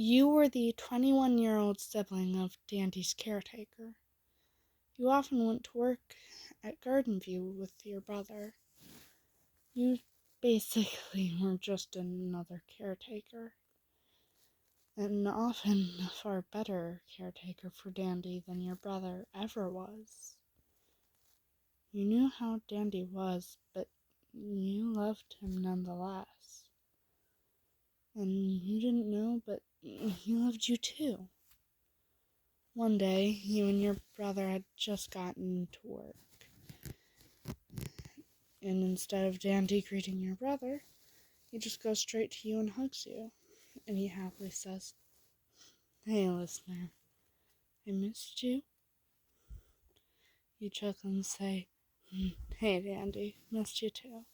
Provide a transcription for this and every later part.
You were the 21-year-old sibling of Dandy's caretaker. You often went to work at Garden View with your brother. You basically were just another caretaker, and often a far better caretaker for Dandy than your brother ever was. You knew how Dandy was, but you loved him nonetheless. And you didn't know, but he loved you too. One day, you and your brother had just gotten to work. And instead of Dandy greeting your brother, he just goes straight to you and hugs you. And he happily says, "Hey, listener, I missed you." You chuckle and say, "Hey, Dandy, missed you too."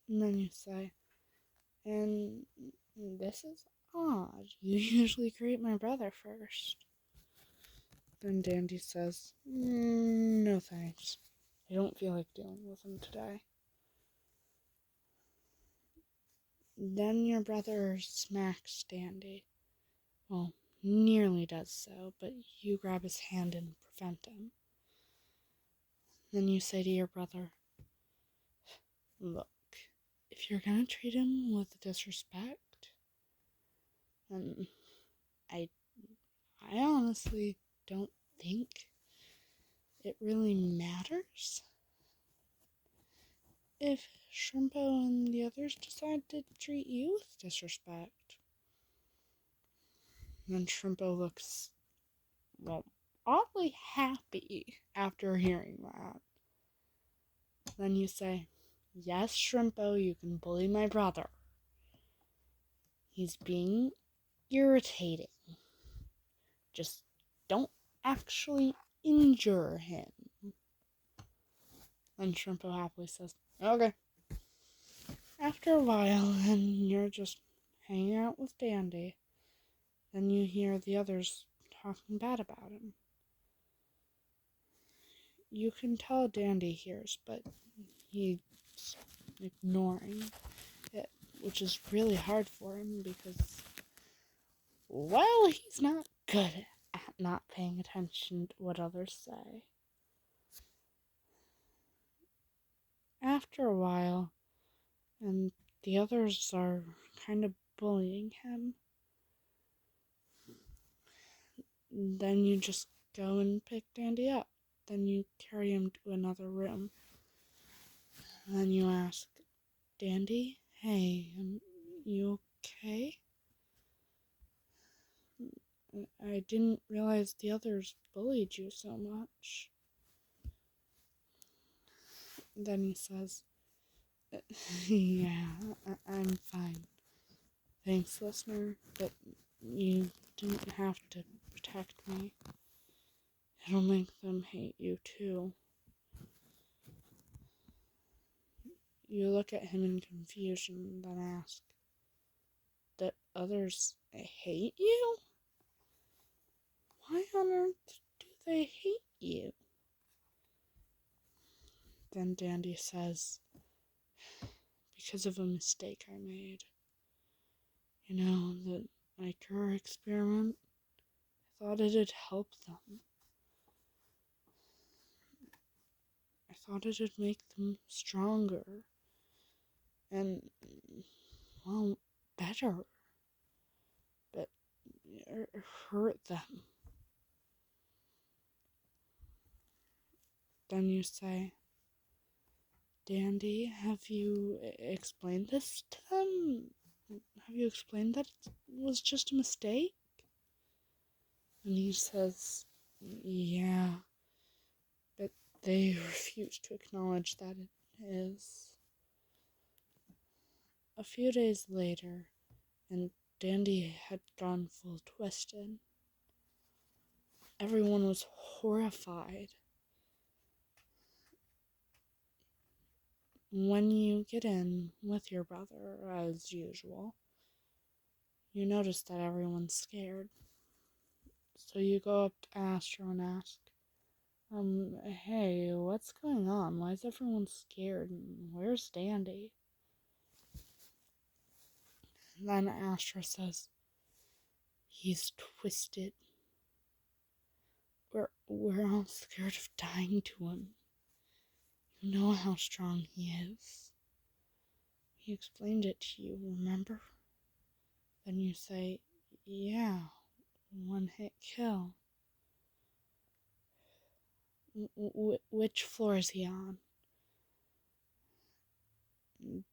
And then you say, "And this is odd. You usually greet my brother first." Then Dandy says, "No thanks. I don't feel like dealing with him today." Then your brother smacks Dandy. Well, nearly does so, but you grab his hand and prevent him. Then you say to your brother, "Look, if you're gonna treat him with disrespect, then I honestly don't think it really matters if Shrimpo and the others decide to treat you with disrespect." Then Shrimpo looks, well, oddly happy after hearing that. Then you say, "Yes, Shrimpo, you can bully my brother. He's being irritating. Just don't actually injure him." Then Shrimpo happily says, "Okay." After a while, and you're just hanging out with Dandy, then you hear the others talking bad about him. You can tell Dandy hears, but he's ignoring it, which is really hard for him because, well, he's not good at not paying attention to what others say. After a while, and the others are kind of bullying him, then you just go and pick Dandy up. Then you carry him to another room. And then you ask, "Dandy, hey, you okay? I didn't realize the others bullied you so much." Then he says, "Yeah, I'm fine. Thanks, listener, but you didn't have to protect me. It'll make them hate you too." You look at him in confusion, then ask, "That others hate you? Why on earth do they hate you?" Then Dandy says, "Because of a mistake I made. You know, the Iker experiment? I thought it'd help them. I thought it'd make them stronger. And, well, better. But it hurt them." Then you say, "Dandy, have you explained this to them? Have you explained that it was just a mistake?" And he says, "Yeah, but they refuse to acknowledge that it is." A few days later, and Dandy had gone full twisted. Everyone was horrified. When you get in with your brother, as usual, you notice that everyone's scared. So you go up to Astro and ask, "Hey, what's going on? Why is everyone scared? And where's Dandy?" Then Astra says, he's twisted. We're all scared of dying to him. You know how strong he is. He explained it to you, remember? Then you say, yeah, one hit kill. Which floor is he on?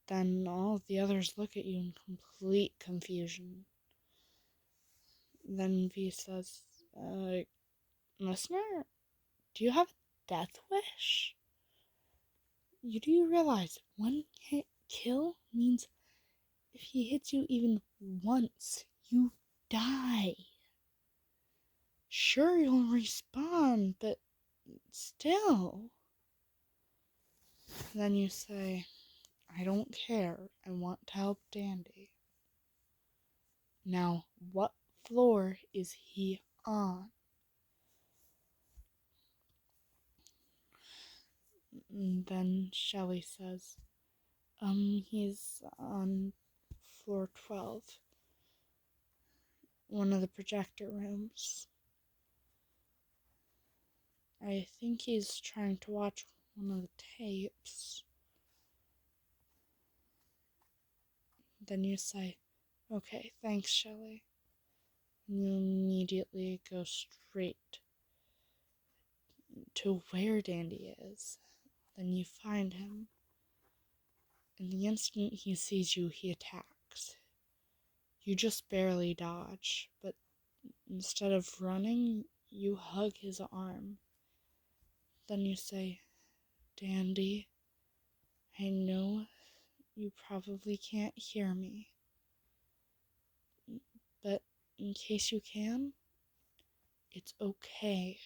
Then all of the others look at you in complete confusion. Then V says, listener, do you have a death wish? Do you realize one hit kill means if he hits you even once, you die? Sure, you'll respawn, but still. Then you say, I don't care. I want to help Dandy. Now, what floor is he on? And then Shelly says, he's on floor 12. One of the projector rooms. I think he's trying to watch one of the tapes. Then you say, okay, thanks, Shelly. And you immediately go straight to where Dandy is. Then you find him. And the instant he sees you, he attacks. You just barely dodge, but instead of running, you hug his arm. Then you say, Dandy, I know you probably can't hear me, but in case you can, it's okay.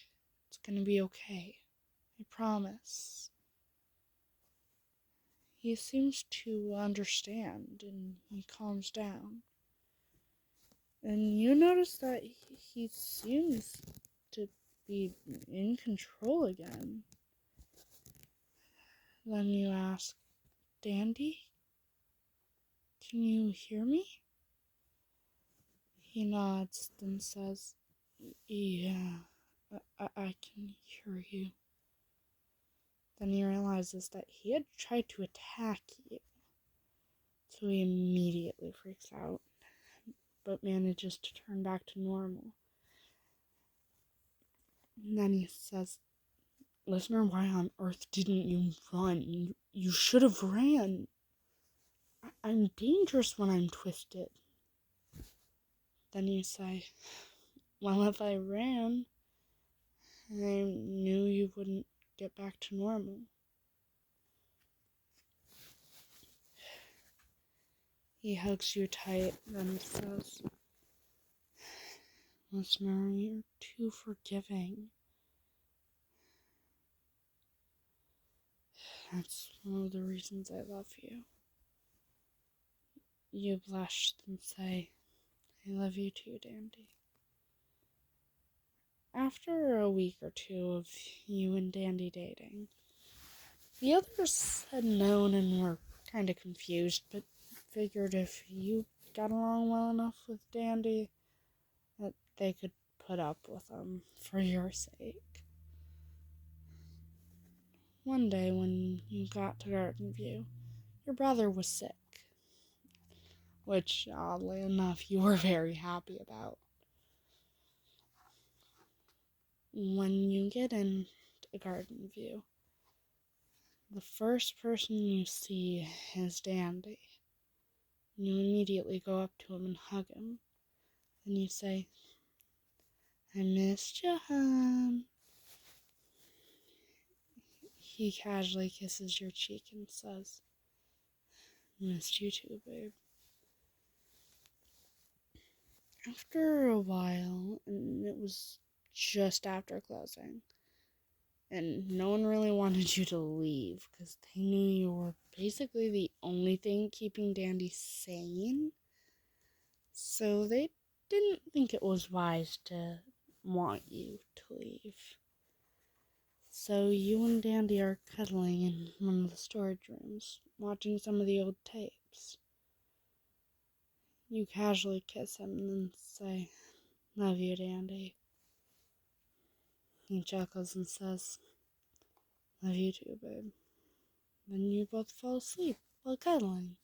It's gonna be okay. I promise. He seems to understand, and he calms down. And you notice that he seems to be in control again. Then you ask, Dandy, can you hear me? He nods, then says, yeah, I can hear you. Then he realizes that he had tried to attack you. So he immediately freaks out, but manages to turn back to normal. And then he says, listener, why on earth didn't you run? You should have ran. I'm dangerous when I'm twisted. Then you say, well, if I ran, I knew you wouldn't get back to normal. He hugs you tight, then says, listener, you're too forgiving. That's one of the reasons I love you. You blush and say, I love you too, Dandy. After a week or two of you and Dandy dating, the others had known and were kind of confused, but figured if you got along well enough with Dandy, that they could put up with him for your sake. One day when you got to Garden View, your brother was sick, which, oddly enough, you were very happy about. When you get into Garden View, the first person you see is Dandy. You immediately go up to him and hug him. And you say, I missed you, hon. He casually kisses your cheek and says, missed you too, babe. After a while, and it was just after closing, and no one really wanted you to leave because they knew you were basically the only thing keeping Dandy sane. So they didn't think it was wise to want you to leave. So you and Dandy are cuddling in one of the storage rooms, watching some of the old tapes. You casually kiss him and then say, "Love you, Dandy." He chuckles and says, "Love you too, babe." Then you both fall asleep while cuddling.